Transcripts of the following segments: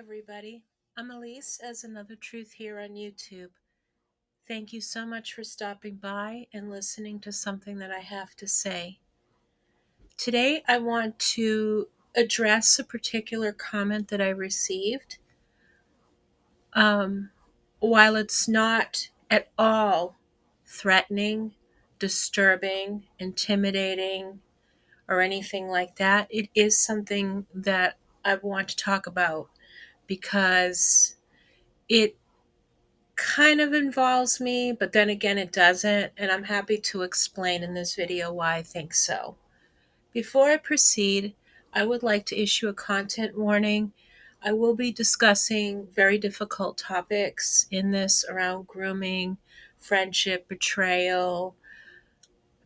Everybody. I'm Elise as Another Truth here on YouTube. Thank you so much for stopping by and listening to something that I have to say. Today, I want to address a particular comment that I received. Um, while it's not at all threatening, disturbing, intimidating, or anything like that, it is something that I want to talk about because it kind of involves me, but then again, it doesn't, and I'm happy to explain in this video why I think so. Before I proceed, I would like to issue a content warning. I will be discussing very difficult topics in this around grooming, friendship, betrayal,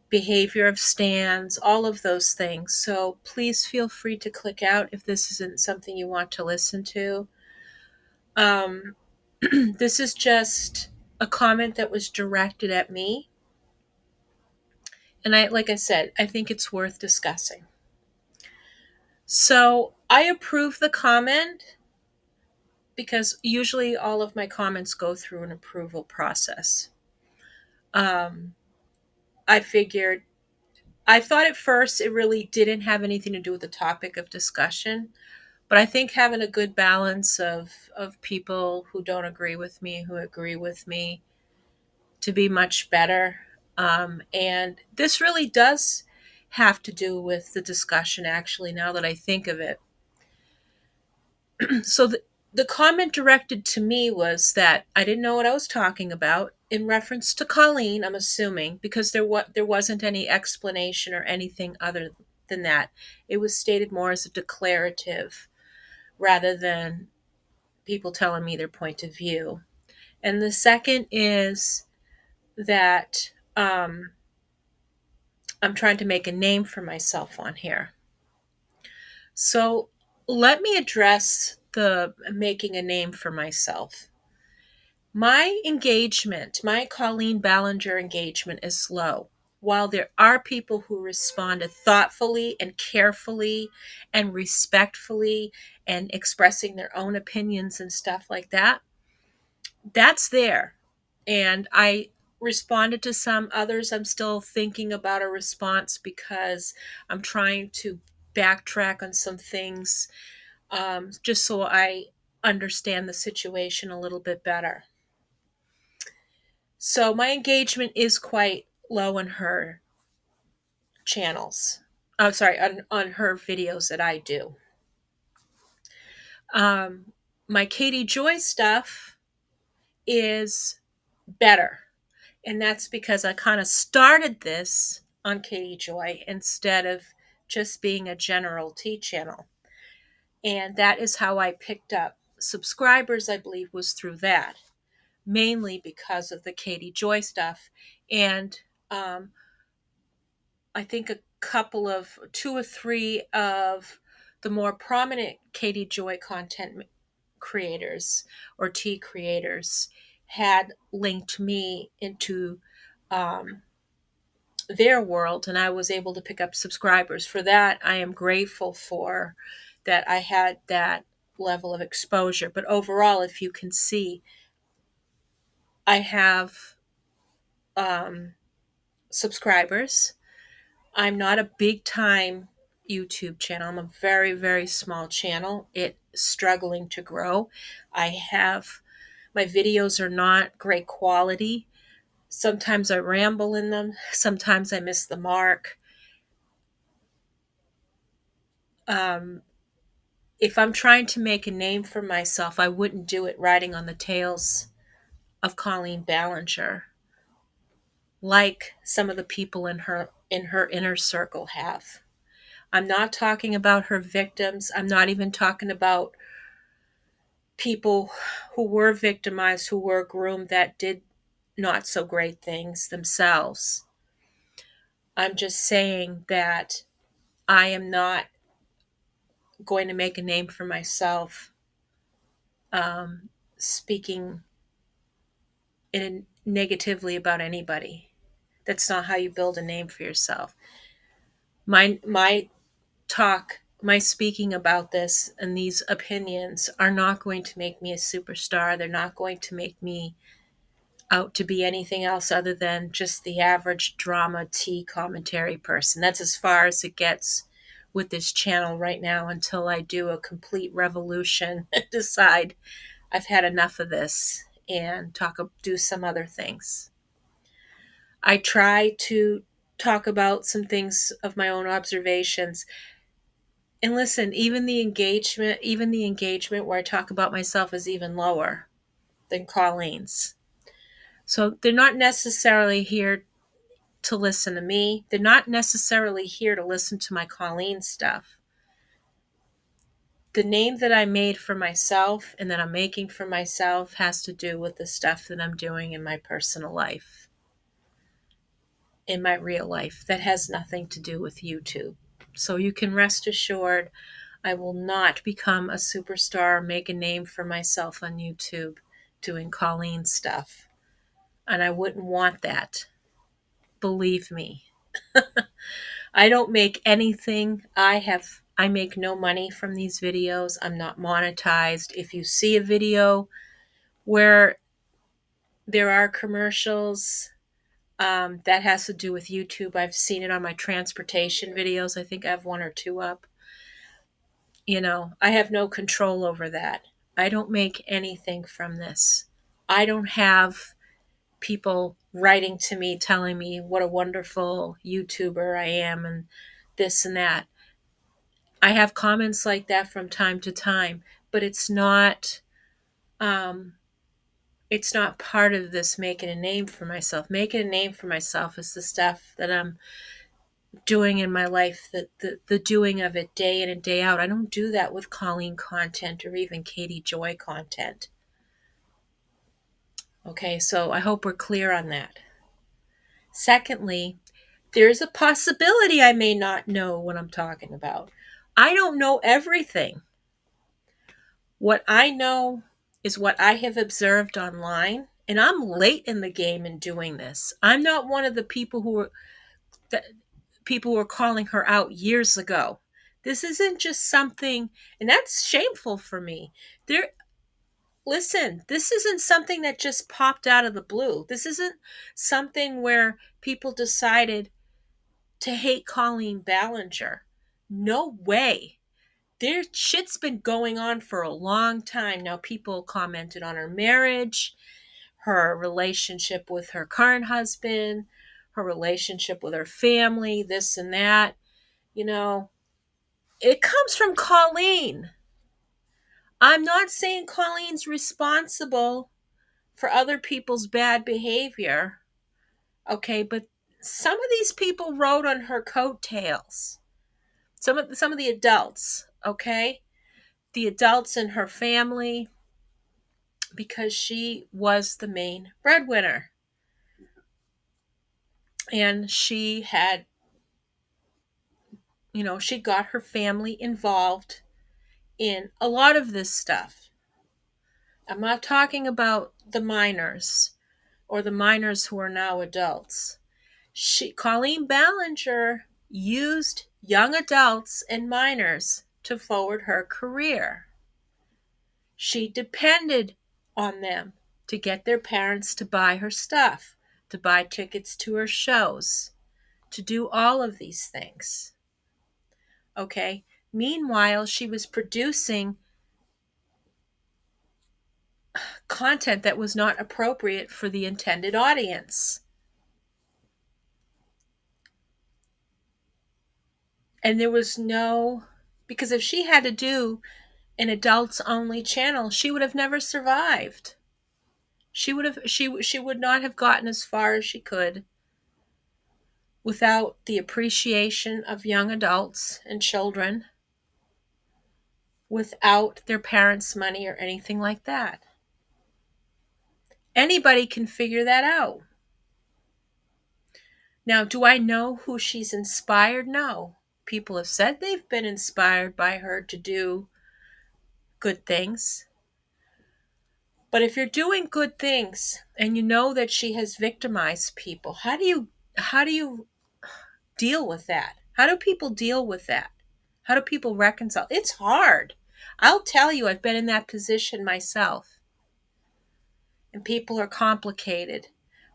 behavior of stands, all of those things. So please feel free to click out if this isn't something you want to listen to. Um, this is just a comment that was directed at me. And like I said, I think it's worth discussing. So I approve the comment because usually all of my comments go through an approval process. Um, I figured, I thought at first it really didn't have anything to do with the topic of discussion, but I think having a good balance of people who don't agree with me, who agree with me, to be much better. And this really does have to do with the discussion, actually, now that I think of it. So the comment directed to me was that I didn't know what I was talking about in reference to Colleen, I'm assuming, because there wasn't any explanation or anything other than that. It was stated more as a declarative rather than people telling me their point of view. And the second is that I'm trying to make a name for myself on here. So let me address the making a name for myself. My engagement, my Colleen Ballinger engagement is low. While there are people who responded thoughtfully and carefully and respectfully and expressing their own opinions and stuff like that, that's there. And I responded to some others. I'm still thinking about a response because I'm trying to backtrack on some things, just so I understand the situation a little bit better. So my engagement is quite low on her channels. I'm sorry, on her videos that I do. My Katie Joy stuff is better. And that's because I kind of started this on Katie Joy instead of just being a general tea channel. And that is how I picked up subscribers, I believe, was through that, mainly because of the Katie Joy stuff. And I think a couple of two or three of the more prominent Katie Joy content creators or tea creators had linked me into their world, and I was able to pick up subscribers. For that, I am grateful for that I had that level of exposure. But overall, if you can see, I have subscribers. I'm not a big time YouTube channel. I'm a very, very small channel. It's struggling to grow. I have my videos are not great quality. Sometimes I ramble in them. Sometimes I miss the mark. If I'm trying to make a name for myself, I wouldn't do it riding on the tails of Colleen Ballinger, like some of the people in her inner circle have. I'm not talking about her victims. I'm not even talking about people who were victimized, who were groomed, that did not so great things themselves. I'm just saying that I am not going to make a name for myself speaking negatively about anybody. That's not how you build a name for yourself. My talk my speaking about this and these opinions are not going to make me a superstar. They're not going to make me out to be anything else other than just the average drama tea commentary person. That's as far as it gets with this channel right now until I do a complete revolution and decide I've had enough of this and do some other things. I try to talk about some things of my own observations. And listen, even the engagement where I talk about myself is even lower than Colleen's. So they're not necessarily here to listen to me. They're not necessarily here to listen to my Colleen stuff. The name that I made for myself and that I'm making for myself has to do with the stuff that I'm doing in my personal life, in my real life. That has nothing to do with YouTube. So you can rest assured I will not become a superstar, make a name for myself on YouTube doing Colleen stuff. And I wouldn't want that. Believe me. I don't make anything. I make no money from these videos. I'm not monetized. If you see a video where there are commercials, that has to do with YouTube. I've seen it on my transportation videos. I think I have one or two up. I have no control over that. I don't make anything from this. I don't have people writing to me telling me what a wonderful YouTuber I am and this and that. I have comments like that from time to time, but it's not part of this making a name for myself. Making a name for myself is the stuff that I'm doing in my life, the doing of it day in and day out. I don't do that with Colleen content or even Katie Joy content. Okay, so I hope we're clear on that. Secondly, there's a possibility I may not know what I'm talking about. I don't know everything. What I know is what I have observed online, and I'm late in the game in doing this. I'm not one of the people who were calling her out years ago. This isn't just something, and that's shameful for me. Listen, this isn't something that just popped out of the blue. This isn't something where people decided to hate Colleen Ballinger. No way. Their shit's been going on for a long time. Now, people commented on her marriage, her relationship with her current husband, her relationship with her family, this and that. It comes from Colleen. I'm not saying Colleen's responsible for other people's bad behavior. Okay, but some of these people rode on her coattails. Some of the adults, okay? The adults in her family, because she was the main breadwinner. And she had, she got her family involved in a lot of this stuff. I'm not talking about the minors or the minors who are now adults. Colleen Ballinger used young adults and minors to forward her career. She depended on them to get their parents to buy her stuff, to buy tickets to her shows, to do all of these things. Okay? Meanwhile, she was producing content that was not appropriate for the intended audience. And there was because if she had to do an adults only channel, she would have never survived. She would not have gotten as far as she could without the appreciation of young adults and children, without their parents' money or anything like that. Anybody can figure that out. Now, do I know who she's inspired? No. People have said they've been inspired by her to do good things. But if you're doing good things and you know that she has victimized people, how do you deal with that? How do people deal with that? How do people reconcile? It's hard. I'll tell you, I've been in that position myself. And people are complicated.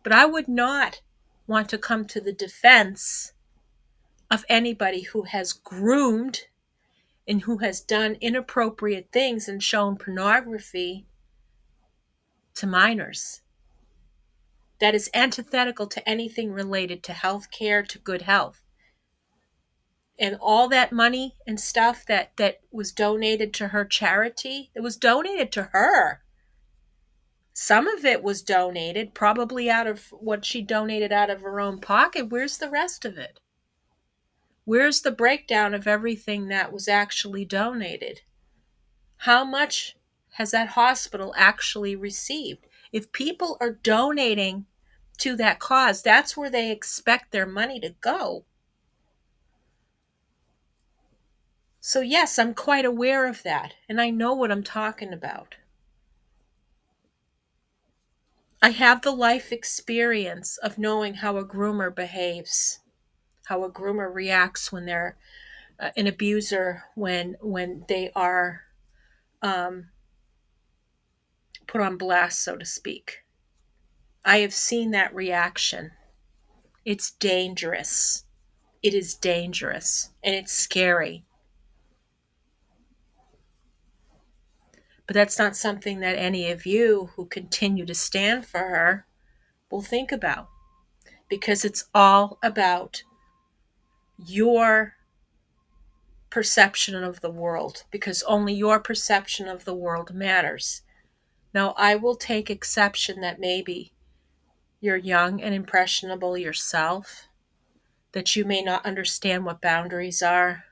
But I would not want to come to the defense of anybody who has groomed and who has done inappropriate things and shown pornography to minors. That is antithetical to anything related to health care, to good health. And all that money and stuff that was donated to her charity, it was donated to her. Some of it was donated, probably out of what she donated out of her own pocket. Where's the rest of it? Where's the breakdown of everything that was actually donated? How much has that hospital actually received? If people are donating to that cause, that's where they expect their money to go. So yes, I'm quite aware of that, and I know what I'm talking about. I have the life experience of knowing how a groomer behaves, how a groomer reacts when they're an abuser, when they are put on blast, so to speak. I have seen that reaction. It's dangerous. It is dangerous, and it's scary. But that's not something that any of you who continue to stand for her will think about, because it's all about your perception of the world, because only your perception of the world matters. Now, I will take exception that maybe you're young and impressionable yourself, that you may not understand what boundaries are.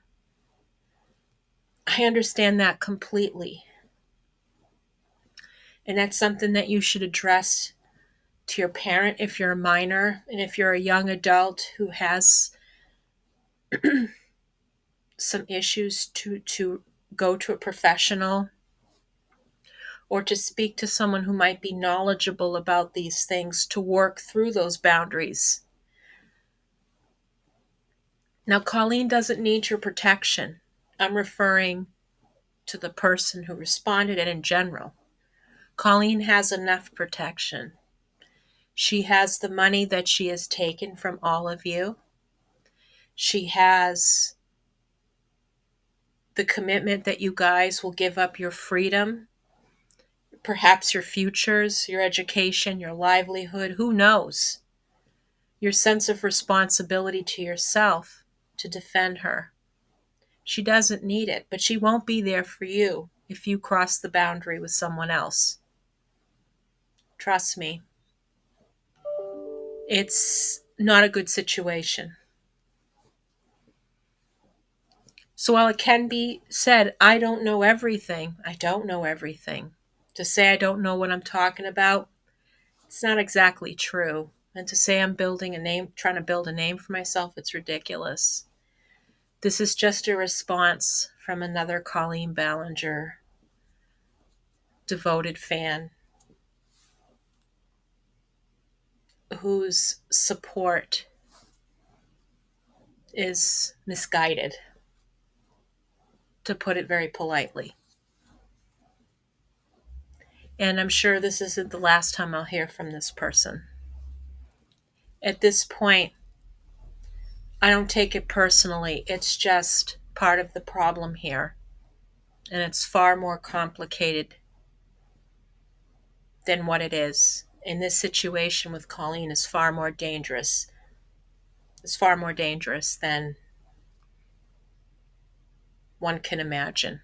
I understand that completely. And that's something that you should address to your parent if you're a minor, and if you're a young adult who has some issues, to go to a professional or to speak to someone who might be knowledgeable about these things to work through those boundaries. Now, Colleen doesn't need your protection. I'm referring to the person who responded and in general. Colleen has enough protection. She has the money that she has taken from all of you. She has the commitment that you guys will give up your freedom, perhaps your futures, your education, your livelihood, who knows? Your sense of responsibility to yourself to defend her. She doesn't need it, but she won't be there for you if you cross the boundary with someone else. Trust me. It's not a good situation. So while it can be said, I don't know everything, I don't know everything. To say I don't know what I'm talking about, it's not exactly true. And to say I'm building a name, trying to build a name for myself, it's ridiculous. This is just a response from another Colleen Ballinger devoted fan whose support is misguided, to put it very politely. And I'm sure this isn't the last time I'll hear from this person. At this point, I don't take it personally. It's just part of the problem here. And it's far more complicated than what it is. And this situation with Colleen is far more dangerous. It's far more dangerous than one can imagine.